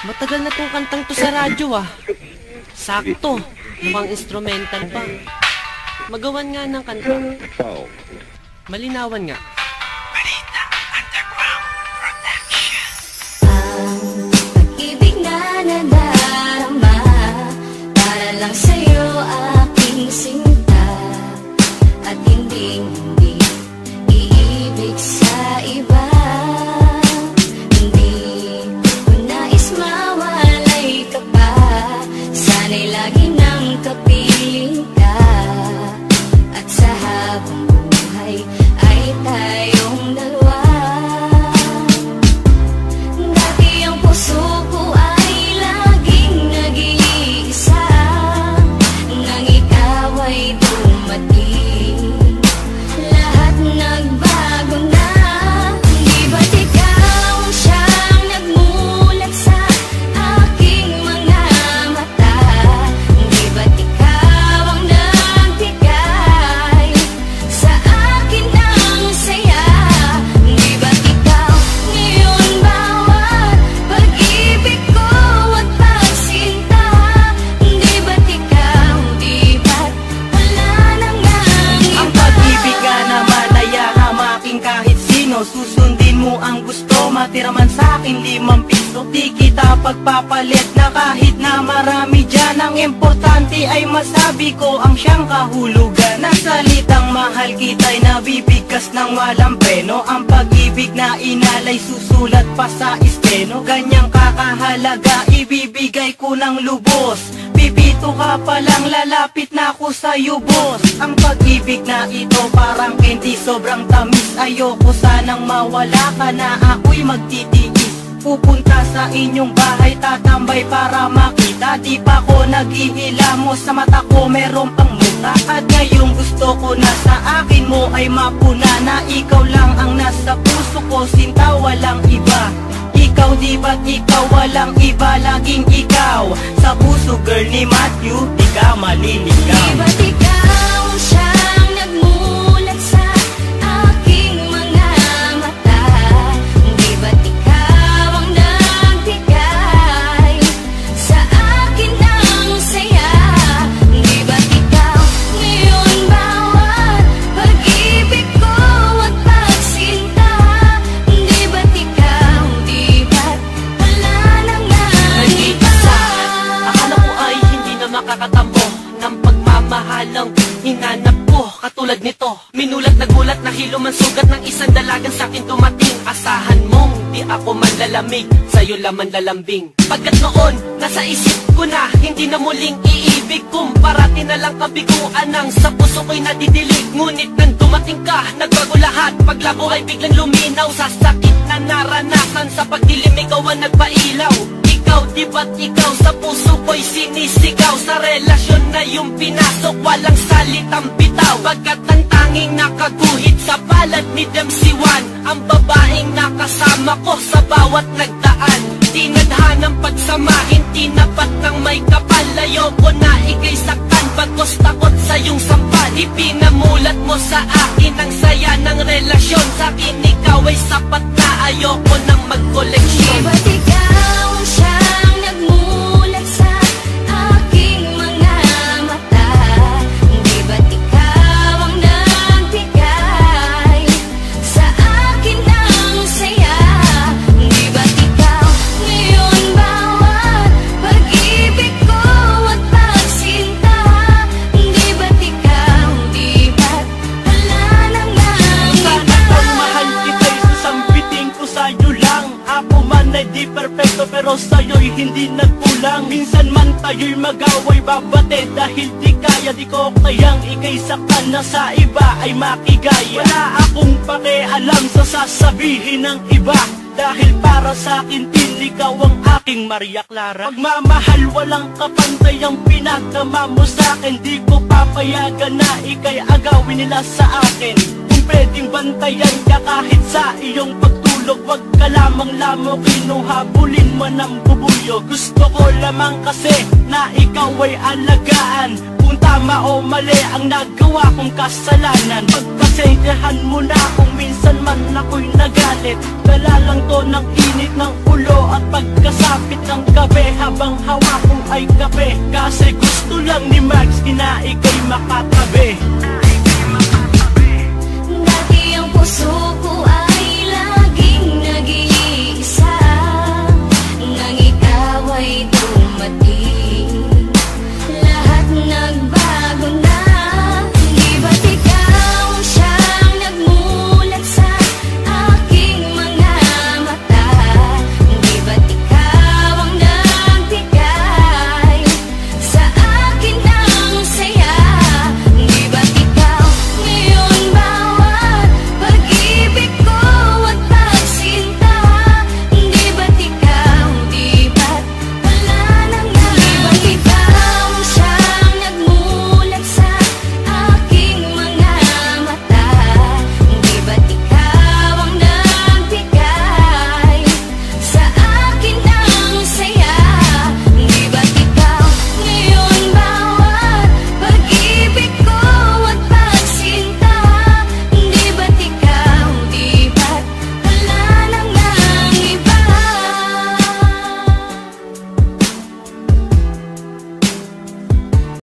Matagal na tong kantang to sa radyo ah. Sakto, mukhang instrumental pa. Magawan nga ng kanta. Malinawan nga. Balita Underground Production. Ang pag-ibig na nadarama para lang sa'yo aking sinta, at hindi iibig sa iba. Hindi ko nais mawalay ka pa, sana'y lagi nang kapiling ka, at sa habang buhay ay tayong dalawa. Dati ang puso ko ay laging nag-iisa, nang ikaw ay dumating, lahat nagbago na. Di ba't ikaw ang siyang nagmulat sa aking mga mata? Di ba't ikaw ang nagbigay sa akin ng saya? Di ba't ikaw ngayon bawat pag-ibig ko at pagsinta? Di ba't ikaw, di ba't wala nang Ang pag-ibig ka naman ay hamaking kahit sino. Susundin mo ang gusto, matira man sa'kin 5 piso. Di kita pagpapalit na kahit na marami dyan. Ang importante ay masabi ko ang siyang kahulugan. Na salitang mahal kita'y nabibigkas ng walang preno. Ang pag-ibig na inalay susulat pa sa esteno. Ganyang kakahalaga ibibigay ko ng lubos. Pipito ka pa lang, lalapit na ako sa'yo, boss. Ang pag-ibig na ito parang candy, sobrang tamis. Ayoko sanang mawala ka na ako'y magtitiis. Pupunta sa inyong bahay, tatambay para makita. Di pa ko naghihilamos, sa mata ko meron pang muta. At ngayong gusto ko na sa akin mo ay mapuna, na ikaw lang ang nasa puso ko, sinta walang iba. Ikaw di ba't ikaw walang iba, laging ikaw sa puso, girl ni Matthew, di ka maliligaw. Di ba't ikaw ang siyang nagmulat sa aking mga mata? Di ba't ikaw ang nagbigay sa akin ng saya? Di ba't ikaw ngayon bawat pag-ibig ko at pagsinta? Di ba't ikaw, di ba't wala nang Nag-iisa, akala ko ay hindi na makakatambo ng pagmamahalang hinanap ko katulad nito. Minulat na gulat, nahilo man sugat ng isang dalagang sa'kin dumating. Asahan mong di ako manlalamig, sa'yo laman lalambing. Pagkat noon, nasa isip ko na hindi na muling iibig. Parati na lang kabiguan ang sa puso ko'y nadidilig. Ngunit nang dumating ka, nagbago lahat. Paglabo ay biglang luminaw, sa sakit na naranasan, sa pagdilim ikaw ang nagpailaw. Ikaw, di ba't ikaw sa puso ko'y sinisigaw? Sa relasyon na yung pinasok, walang salitang bitaw. Pagkat ang tanging nakaguhit sa palad ni Dempsey One, ang babaeng nakasama ko sa bawat nagdaan. Tinadhanang pagsamahin, tinapat ng may kapal. Ayoko na ika'y saktan, bagos takot sa iyong sampal. Ipinamulat mo sa akin ang saya ng relasyon. Sa akin ikaw ay sapat na, ayoko nang magkoleksyon. Di ba't ikaw ang siyang nagmulat sa aking mga mata? Di ba't ikaw ang nagbigay sa akin ng saya? Di ba't ikaw ngayon bawat pag-ibig ko at pagsinta? Di ba't ikaw, di ba't wala nang Sana kung mahal kita'y sasambitin ko sa'yo lang. Ako man ay di perfecto pero sa'yo'y hindi nagkulang. Minsan man tayo'y mag-away, babate dahil di kaya. Di ko kayang ika'y saktan na sa iba ay makigaya. Wala akong pakialam sa sasabihin ng iba, dahil para sa akin din ikaw ang aking Maria Clara. Pagmamahal walang kapantay ang pinagkama mo sa'kin. Di ko papayagan na ika'y agawin nila sa akin. Kung pwedeng bantayan ka kahit sa iyong pagtulog, wag ka lamang lamok, kinuhabulin mo ng bubuyo. Gusto ko lamang kasi na ikaw ay alagaan, kung tama o mali ang nagawa kong kasalanan. Pagkas Pasensyahan mo na kung minsan man ako'y nagalit. Dala lang to ng init ng ulo at pagkasapit ng gabi, habang hawak ko ay kape. Kasi gusto lang ni Max na ika'y makatabi. Dati ang puso ko